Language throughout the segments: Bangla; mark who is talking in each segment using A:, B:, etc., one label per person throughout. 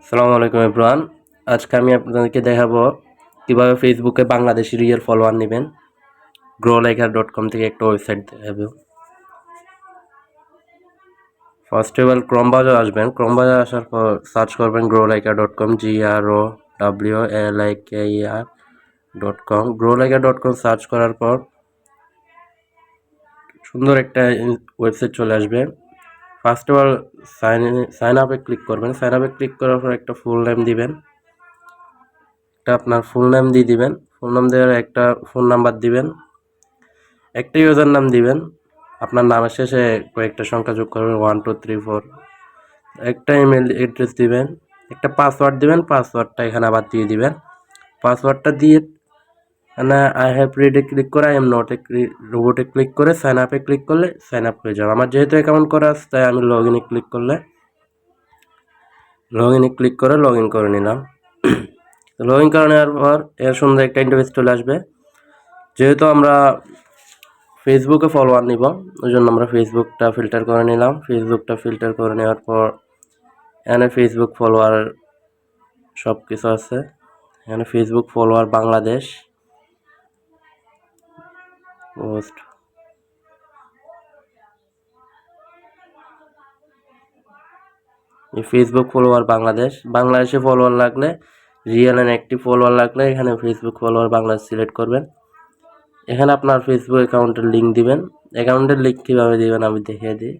A: আসসালামু আলাইকুম এভরিওয়ান। আজকে আমি আপনাদেরকে দেখাবো কিভাবে ফেসবুকে বাংলাদেশি রিয়েল ফলোয়ার নেবেন। growliker.com থেকে একটা ওয়েবসাইট দেখাবো। First of all Chrome browser আসবেন। ক্রোম ব্রাউজার আসার পর সার্চ করবেন growliker.com growliker.com growliker.com সার্চ করার পর সুন্দর একটা ওয়েবসাইট চলে আসবে। ফার্স্ট অফ অল সাইন আপে ক্লিক করবেন। সাইন আপে ক্লিক করার পর একটা ফুল নেম দিবেন। আপনার ফুল নেম দিয়ে দিবেন। ফুল নাম দেওয়ার একটা ফোন নাম্বার দিবেন, একটা ইউজার নাম দিবেন, আপনার নামের শেষে কয়েকটা সংখ্যা যোগ করবেন 1 2 3 4, একটা ইমেল অ্যাড্রেস দিবেন, একটা পাসওয়ার্ড দিবেন। পাসওয়ার্ডটা এখানে আবার দিয়ে দিবেন। পাসওয়ার্ডটা দিয়ে না আই হ্যাভ রিডে ক্লিক করে আই এম নট এ রোবটে ক্লিক করে সাইন আপে ক্লিক করলে সাইন আপ হয়ে যাবে। আমার যেহেতু অ্যাকাউন্ট করা আছে তাই আমি লগ ইনে ক্লিক করে লগ ইন করে নিলাম। লগ ইন করে নেওয়ার পর এর সুন্দর একটা ইন্টারফেস চলে আসবে। যেহেতু আমরা ফেসবুকে ফলোয়ার নিব, ওই জন্য আমরা ফেসবুকটা ফিল্টার করে নিলাম। ফেসবুকটা ফিল্টার করে নেওয়ার পর এখানে ফেসবুক ফলোয়ার সব কিছু আছে। এখানে Facebook follower Bangladesh post, Facebook follower বাংলাদেশে ফলোয়ার লাগলে, রিয়েল অ্যান্ড অ্যাক্টিভ ফলোয়ার লাগলে এখানে ফেসবুক ফলোয়ার বাংলাদেশ সিলেক্ট করবেন। এখানে আপনার ফেসবুক অ্যাকাউন্টের লিঙ্ক দিবেন। অ্যাকাউন্টের লিঙ্ক কীভাবে দিবেন আমি দেখিয়ে দিই।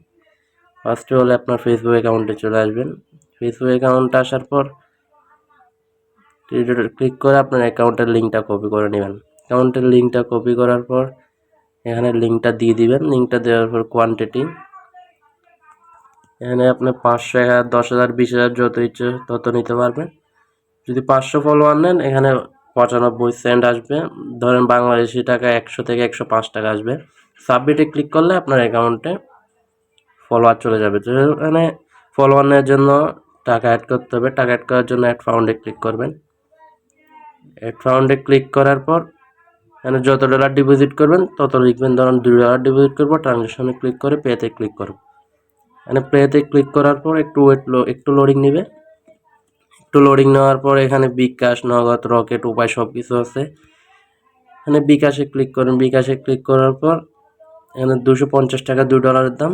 A: ফার্স্টে হলে আপনার ফেসবুক অ্যাকাউন্টে চলে আসবেন। ফেসবুক অ্যাকাউন্টে আসার পর ক্লিক করে আপনার অ্যাকাউন্টের লিঙ্কটা কপি করে নেবেন। অ্যাকাউন্টের লিঙ্কটা কপি করার পর এখানে লিঙ্কটা দিয়ে দিবেন। লিঙ্কটা দেওয়ার পর কোয়ান্টিটি এখানে আপনি 500, 1000, 10,000, 20,000 যত ইচ্ছে তত নিতে পারবেন। যদি 500 ফলোয়ার নেন এখানে 95 সেন্ট আসবে। ধরেন বাংলাদেশি টাকা 100 থেকে 105 টাকা আসবে। সাবমিটে ক্লিক করলে আপনার অ্যাকাউন্টে ফলোয়ার চলে যাবে। তো এখানে ফলোয়ার নেওয়ার জন্য টাকা অ্যাড করতে হবে। টাকা অ্যাড করার জন্য অ্যাড ফাউন্ডে ক্লিক করবেন। অ্যাড ফাউন্ডে ক্লিক করার পর এখানে যত ডলার ডিপোজিট করবেন তত লিখবেন। ধরুন $2 ডিপোজিট করবো, ট্রানজ্যাকশনে ক্লিক করে পেতে ক্লিক করব। এখানে পেতে ক্লিক করার পর একটু লোডিং নেবে। একটু লোডিং নেওয়ার পর এখানে বিকাশ, নগদ, রকেট, উপায় সব কিছু আছে। এখানে বিকাশে ক্লিক করুন। বিকাশে ক্লিক করার পর এখানে 250 টাকা $2 দাম।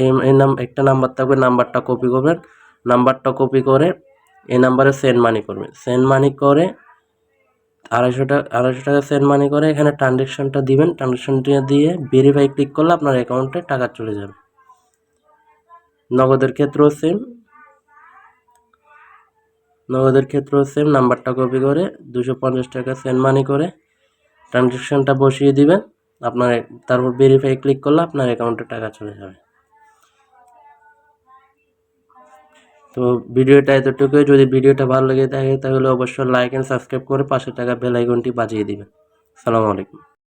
A: এখানে একটা নাম্বার থাকবে, নাম্বারটা কপি করবেন। নাম্বারটা কপি করে এই নাম্বারে সেন্ড মানি করবেন। সেন্ড মানি করে 250 টাকা সেন্ড মানি করে এখানে ট্রানজ্যাকশনটা দিবেন। ট্রানজ্যাকশনটা দিয়ে ভেরিফাই ক্লিক করলে আপনার অ্যাকাউন্টে টাকা চলে যাবে। নগদের ক্ষেত্রেও সেম নাম্বারটা কপি করে 250 টাকা সেন্ড মানি করে ট্রানজ্যাকশনটা বসিয়ে দিবেন। আপনার তারপর ভেরিফাই ক্লিক করলে আপনার অ্যাকাউন্টে টাকা চলে যাবে। তো ভিডিওটা এতটুকুই। যদি ভিডিওটা ভালো লেগে থাকে তাহলে অবশ্যই লাইক এন্ড সাবস্ক্রাইব করে পাশে থাকা বেল আইকনটি বাজিয়ে দিবেন। আসসালামু আলাইকুম।